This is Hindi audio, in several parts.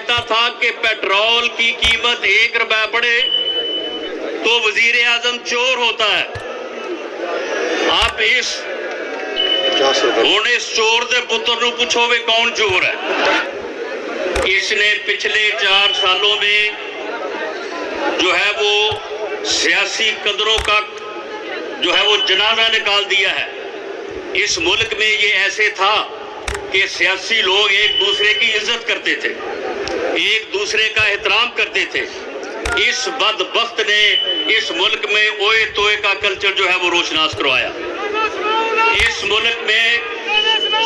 कहता था कि पेट्रोल की कीमत 1 रुपया बढ़े तो वजीर आजम चोर होता है। आप इस चोर दे पुत्र नूं पूछो वे कौन चोर है। इसने पिछले 4 सालों में जो है वो सियासी कदरों का जो है वो जनाजा निकाल दिया है। इस मुल्क में ये ऐसे था कि सियासी लोग एक दूसरे की इज्जत करते थे, एक दूसरे का एहतराम करते थे। इस बदबख्त ने इस मुल्क में ओए तोए का कल्चर जो है वो रोशनास करवाया। इस मुल्क में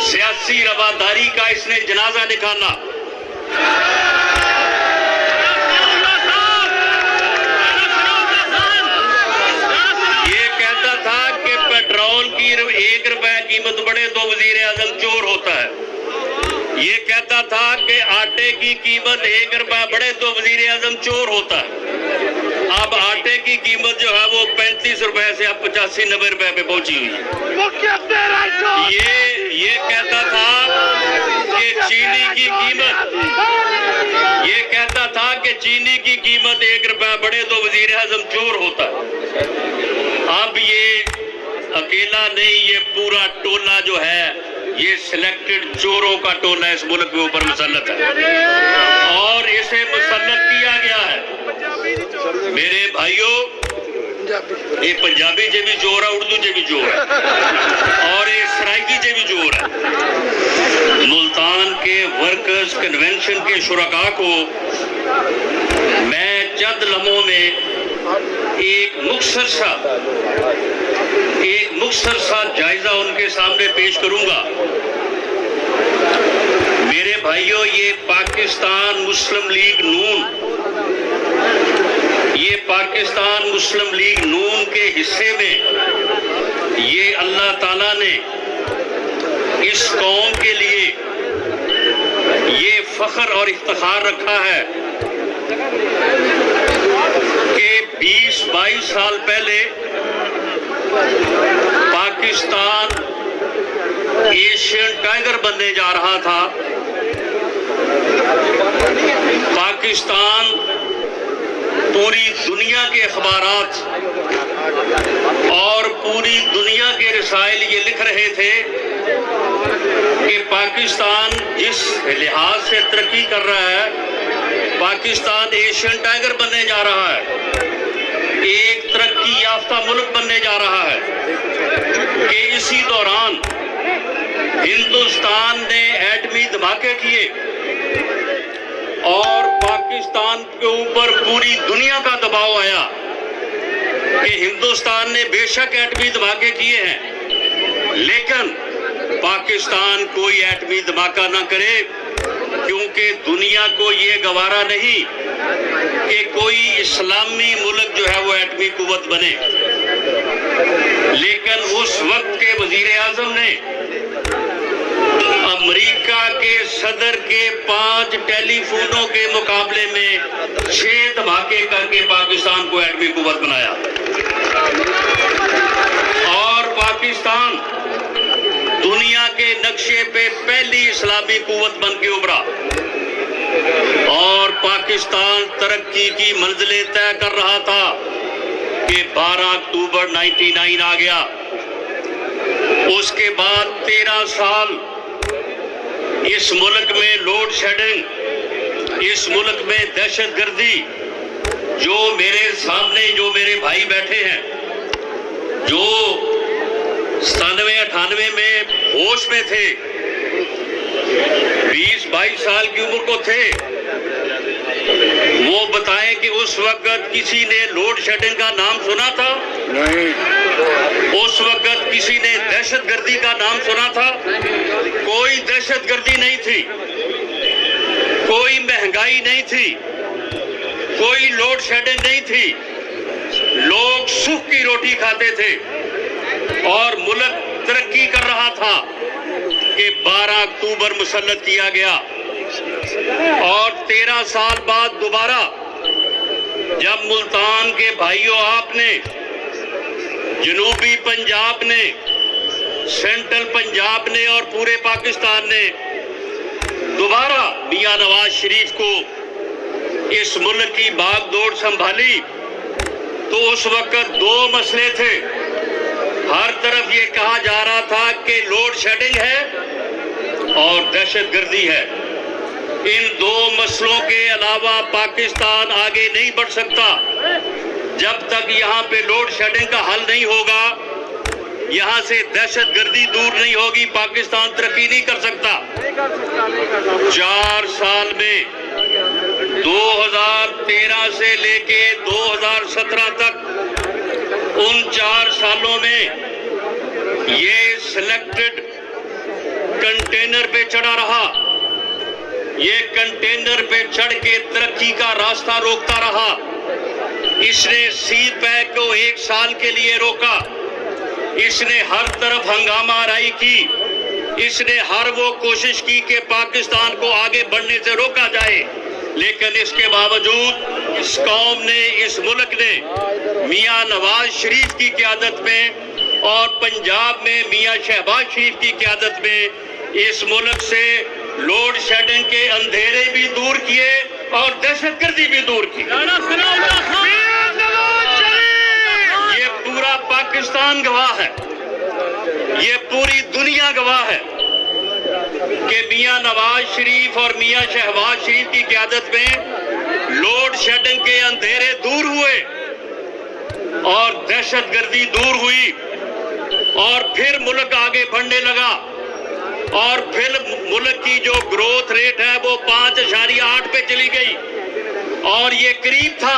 सियासी रवादारी का इसने जनाजा निकाला। ये कहता था कि पेट्रोल की 1 रुपया कीमत बढ़े तो वजीर आजम चोर होता है। ये कहता था कि आटे की कीमत 1 रुपया बढ़े तो वजीर आजम चोर होता है। अब आटे की कीमत जो है वो 35 रुपए से अब 85-90 रुपए पे पहुंची हुई है। ये कहता था कि चीनी की कीमत, ये कहता था कि चीनी की कीमत 1 रुपया बढ़े तो वजीर आजम चोर होता है। अब ये अकेला नहीं, ये पूरा टोला जो है ये सिलेक्टेड चोरों का टोला इस मुल्क के ऊपर मुसल्लत है और इसे मुसल्लत किया गया है। मेरे भाइयों, ये पंजाबी जे भी चोर है, उर्दू जे भी चोर है और ये सराइकी जे भी चोर है। मुल्तान के वर्कर्स कन्वेंशन के शुरका को मैं चंद लम्हों में एक मुख्तसर सा जायजा उनके सामने पेश करूंगा। मेरे भाइयों, ये पाकिस्तान मुस्लिम लीग नून के हिस्से में ये अल्लाह ताला ने इस कौम के लिए ये फख्र और इफ्तिखार रखा है कि 20-22 साल पहले पाकिस्तान एशियन टाइगर बनने जा रहा था। पाकिस्तान पूरी दुनिया के अखबारात और पूरी दुनिया के रसायल ये लिख रहे थे कि पाकिस्तान जिस लिहाज से तरक्की कर रहा है, पाकिस्तान एशियन टाइगर बनने जा रहा है, एक तरक्की याफ्ता मुल्क बनने जा रहा है। कि इसी दौरान हिंदुस्तान ने एटमी धमाके किए और पाकिस्तान के ऊपर पूरी दुनिया का दबाव आया कि हिंदुस्तान ने बेशक एटमी धमाके किए हैं लेकिन पाकिस्तान कोई एटमी धमाका ना करे, क्योंकि दुनिया को ये गवारा नहीं कि कोई इस्लामी मुल्क जो है वो एटमी कुव्वत बने। लेकिन उस वक्त के वजीर आजम ने अमेरिका के सदर के 5 टेलीफोनों के मुकाबले में 6 धमाके करके पाकिस्तान को एटमी कुव्वत बनाया और पाकिस्तान दुनिया के नक्शे पे पहली इस्लामी कुव्वत बन के उभरा और पाकिस्तान तरक्की की मंजिलें तय कर रहा था कि 12 अक्टूबर 99 आ गया। उसके बाद 13 साल इस मुल्क में लोड शेडिंग, इस मुल्क में दहशतगर्दी, जो मेरे सामने जो मेरे भाई बैठे हैं, जो 97-98 में होश में थे, 20-22 साल की उम्र को थे, वो बताएं कि उस वक्त किसी ने लोड शेडिंग का नाम सुना था? नहीं। उस वक्त किसी ने दहशतगर्दी का नाम सुना था? कोई दहशतगर्दी नहीं थी, कोई महंगाई नहीं थी, कोई लोड शेडिंग नहीं थी। लोग सुख की रोटी खाते थे और मुल्क तरक्की कर रहा था कि 12 अक्टूबर मुसल्लत किया गया और 13 साल बाद दोबारा जब मुल्तान के भाइयों आपने, जनूबी पंजाब ने, सेंट्रल पंजाब ने और पूरे पाकिस्तान ने दोबारा मियां नवाज शरीफ को इस मुल्क की बागडोर संभाली तो उस वक्त दो मसले थे। हर तरफ ये कहा जा रहा था कि लोड शेडिंग है और दहशतगर्दी है। इन दो मसलों के अलावा पाकिस्तान आगे नहीं बढ़ सकता। जब तक यहाँ पे लोड शेडिंग का हल नहीं होगा, यहाँ से दहशतगर्दी दूर नहीं होगी, पाकिस्तान तरक्की नहीं कर सकता। 4 साल में 2013 से लेके 2017 तक, उन 4 सालों में ये सिलेक्टेड कंटेनर पे चढ़ा रहा। ये कंटेनर पे चढ़ के तरक्की का रास्ता रोकता रहा। इसने सी पैक को 1 साल के लिए रोका। इसने हर तरफ हंगामा आराई की। इसने हर वो कोशिश की कि पाकिस्तान को आगे बढ़ने से रोका जाए, लेकिन इसके बावजूद इस कौम ने, इस मुल्क ने मियां नवाज शरीफ की क़यादत में और पंजाब में मियां शहबाज शरीफ की क़यादत में इस मुल्क से लोड शेडिंग के अंधेरे भी दूर किए और दहशतगर्दी भी दूर की। ये पूरा पाकिस्तान गवाह है, ये पूरी दुनिया गवाह है कि मियां नवाज शरीफ और मियां शहबाज शरीफ की क़यादत में लोड शेडिंग के अंधेरे दूर हुए और दहशतगर्दी दूर हुई और फिर मुल्क आगे बढ़ने लगा। और फिर मुल्क की जो ग्रोथ रेट है वो 5.8 पे चली गई और ये करीब था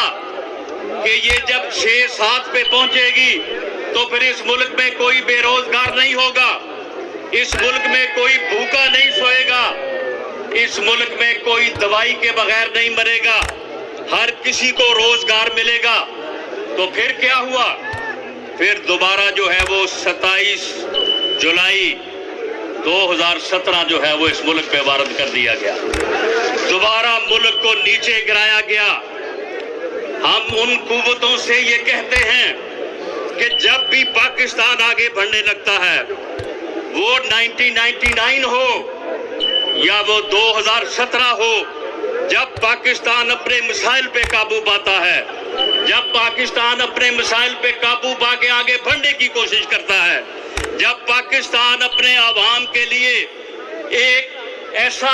कि ये जब 6-7 पे पहुंचेगी तो फिर इस मुल्क में कोई बेरोजगार नहीं होगा, इस मुल्क में कोई भूखा नहीं सोएगा, इस मुल्क में कोई दवाई के बगैर नहीं मरेगा, हर किसी को रोजगार मिलेगा। तो फिर क्या हुआ? फिर दोबारा जो है वो 27 जुलाई 2017 जो है वो इस मुल्क पे वारद कर दिया गया। दोबारा मुल्क को नीचे गिराया गया। हम उन कुव्वतों से ये कहते हैं कि जब भी पाकिस्तान आगे बढ़ने लगता है, वो 1999 हो या वो 2017 हो, जब पाकिस्तान अपने मिसाइल पे काबू पाता है, जब पाकिस्तान अपने मिसाइल पे काबू पाके आगे बढ़ने की कोशिश करता है, जब पाकिस्तान अपने आवाम के लिए एक ऐसा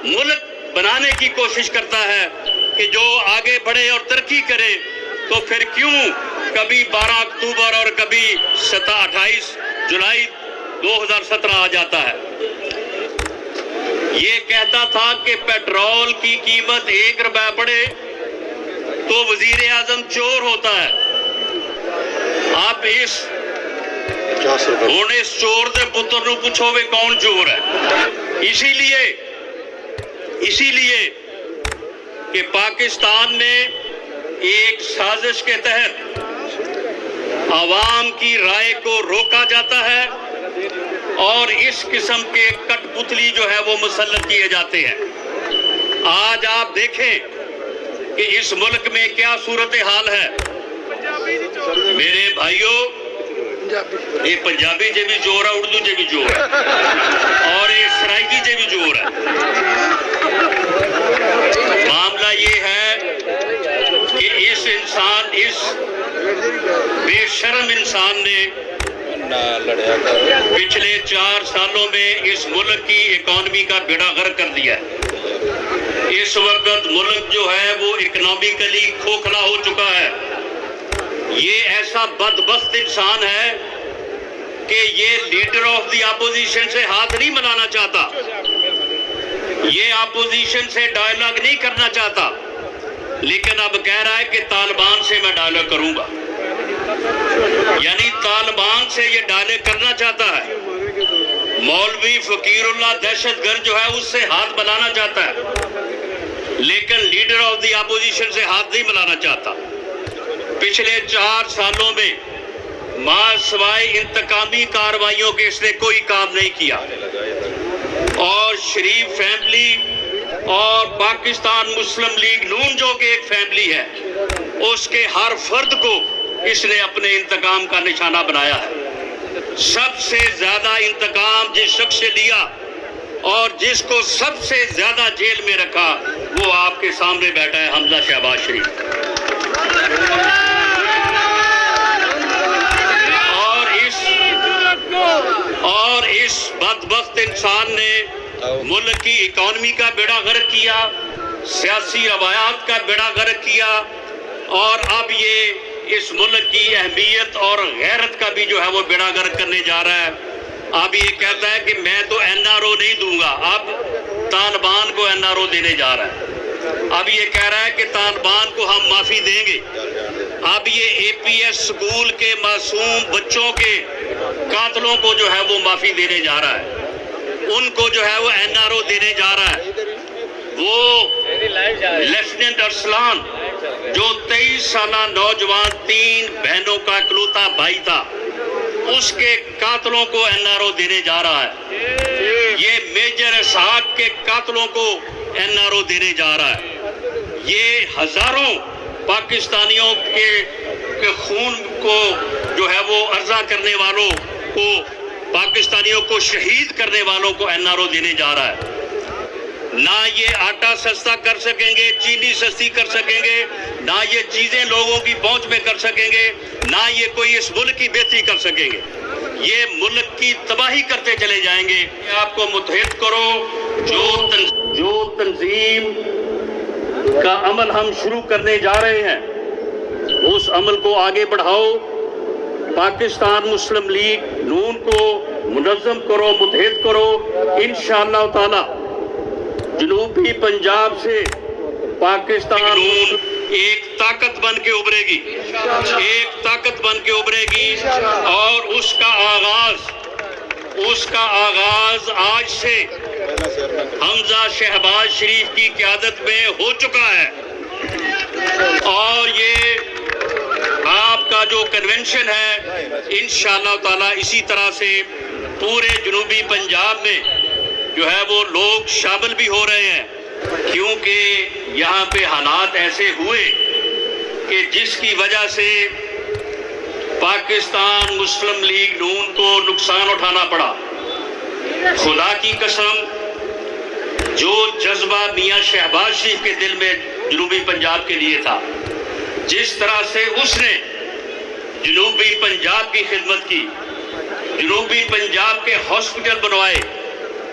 मुल्क बनाने की कोशिश करता है कि जो आगे बढ़े और तरक्की करे, तो फिर क्यों कभी 12 अक्टूबर और कभी 28 जुलाई 2017 आ जाता है। ये कहता था कि पेट्रोल की कीमत 1 रुपया बढ़े तो वजीर आजम चोर होता है। आप इस चोर दे पुत्र नूं पूछो वे कौन चोर है। इसीलिए कि पाकिस्तान में एक साजिश के तहत आवाम की राय को रोका जाता है और इस किस्म के कठपुतली जो है वो मुसल्लत किए जाते हैं। आज आप देखें कि इस मुल्क में क्या सूरत हाल है। मेरे भाइयों, ये पंजाबी जे भी जोर है, उर्दू जे भी जोर है और ये सराइकी जे भी जोर है। मामला ये है कि इस बेशर्म इंसान ने पिछले 4 सालों में इस मुल्क की इकॉनमी का बेड़ा गर्क कर दिया है। इस वक्त मुल्क जो है वो इकोनॉमिकली खोखला हो चुका है। ये ऐसा बदबख्त इंसान है कि ये लीडर ऑफ द अपोजिशन से हाथ नहीं मिलाना चाहता, ये अपोजिशन से डायलॉग नहीं करना चाहता, लेकिन अब कह रहा है कि तालिबान से मैं डायलॉग करूंगा। यानी तालिबान से ये डायलॉग करना चाहता है। मौलवी फकीरुल्लाह दहशतगर्द जो है उससे हाथ मिलाना चाहता है, लेकिन लीडर ऑफ द अपोजिशन से हाथ नहीं मिलाना चाहता। पिछले 4 सालों में मां सवाए इंतकामी कार्रवाइयों के इसने कोई काम नहीं किया और शरीफ फैमिली और पाकिस्तान मुस्लिम लीग नून जो कि एक फैमिली है, उसके हर फर्द को इसने अपने इंतकाम का निशाना बनाया है। सबसे ज्यादा इंतकाम जिस शख्स से लिया और जिसको सबसे ज्यादा जेल में रखा वो आपके सामने बैठा है हमजा शहबाज शरीफ। और इस बदबख्त इंसान ने मुल्क की इकॉनमी का बेड़ा गर्क किया, सियासी रवायात का बेड़ा गर्क किया, और अब ये इस मुल्क की अहमियत और गैरत का भी जो है वो बेड़ा गर्क करने जा रहा है। अब ये कहता है कि मैं तो एनआरओ नहीं दूंगा, अब तालिबान को एनआरओ देने जा रहा है। अब ये कह रहा है कि तालिबान को हम माफी देंगे। अब ये एपीएस स्कूल के मासूम बच्चों के कातलों को जो है वो माफी देने जा रहा है, उनको जो है वो एनआरओ देने जा रहा है। वो लेफ्टिनेंट अरसलान जो 23 साला नौजवान 3 बहनों का इकलौता भाई था, उसके कातलों को एनआरओ देने जा रहा है। ये मेजर इसहाक के कातलों को एनआरओ देने जा रहा है। ये हजारों पाकिस्तानियों के खून को जो है वो अर्जा करने वालों को, पाकिस्तानियों को शहीद करने वालों को एनआरओ देने जा रहा है। ना ये आटा सस्ता कर सकेंगे, चीनी सस्ती कर सकेंगे, ना ये चीजें लोगों की पहुंच में कर सकेंगे, ना ये कोई इस मुल्क की बेहतरी कर सकेंगे। ये मुल्क की तबाही करते चले जाएंगे। आपको मुतहद करो, जो तंजीम का अमल हम शुरू करने जा रहे हैं, उस अमल को आगे बढ़ाओ। पाकिस्तान मुस्लिम लीग नून को मुनज़्ज़म करो, मुतहद करो। इंशाअल्लाह ताला जनूबी पंजाब से पाकिस्तान नून एक ताकत बन के उभरेगी, एक ताकत बन के उभरेगी। और उसका आगाज आज से हमजा शहबाज शरीफ की क़यादत में हो चुका है। और ये आपका जो कन्वेंशन है, इंशाअल्लाह ताला इसी तरह से पूरे जनूबी पंजाब में जो है वो लोग शामिल भी हो रहे हैं, क्योंकि यहाँ पे हालात ऐसे हुए कि जिसकी वजह से पाकिस्तान मुस्लिम लीग नून को नुकसान उठाना पड़ा। खुदा की कसम, जो जज्बा मियां शहबाज शरीफ के दिल में जनूबी पंजाब के लिए था, जिस तरह से उसने जनूबी पंजाब की खिदमत की, जनूबी पंजाब के हॉस्पिटल बनवाए,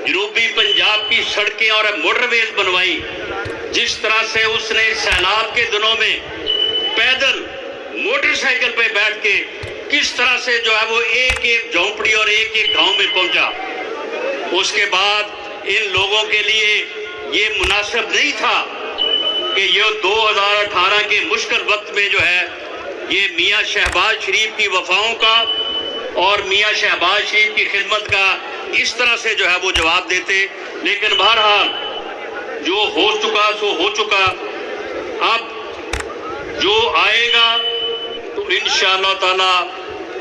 जनूबी पंजाब की सड़कें और मोटरवेज बनवाई, जिस तरह से उसने सैलाब के दिनों में पैदल मोटरसाइकिल पे बैठ के किस तरह से जो है वो एक एक झोंपड़ी और एक एक गांव में पहुंचा। उसके बाद इन लोगों के लिए ये मुनासिब नहीं था कि ये 2018 के मुश्किल वक्त में जो है ये मियां शहबाज शरीफ की वफाओं का और मियां शहबाज शरीफ की खिदमत का इस तरह से जो है वो जवाब देते। लेकिन बहरहाल जो हो चुका सो हो चुका। अब जो आएगा तो इंशाअल्लाह ताला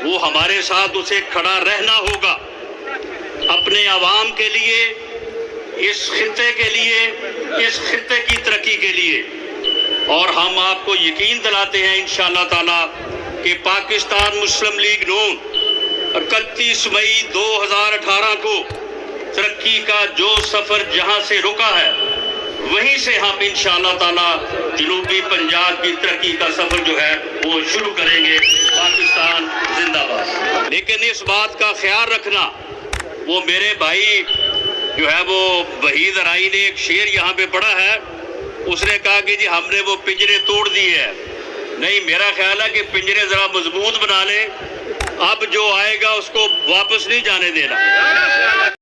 वो हमारे साथ उसे खड़ा रहना होगा, अपने आवाम के लिए, इस खित्ते के लिए, इस खित्ते की तरक्की के लिए। और हम आपको यकीन दिलाते हैं इंशाअल्लाह ताला कि पाकिस्तान मुस्लिम लीग नून 31 मई 2018 को तरक्की का जो सफर जहां से रुका है, वहीं से हम इंशाअल्लाह ताला जनूबी पंजाब की तरक्की का सफर जो है वो शुरू करेंगे। पाकिस्तान जिंदाबाद। लेकिन इस बात का ख्याल रखना, वो मेरे भाई जो है वो वहीद अराई ने एक शेर यहाँ पे पढ़ा है, उसने कहा कि जी हमने वो पिंजरे तोड़ दिए हैं। नहीं, मेरा ख्याल है कि पिंजरे जरा मजबूत बना लें, अब जो आएगा उसको वापस नहीं जाने देना।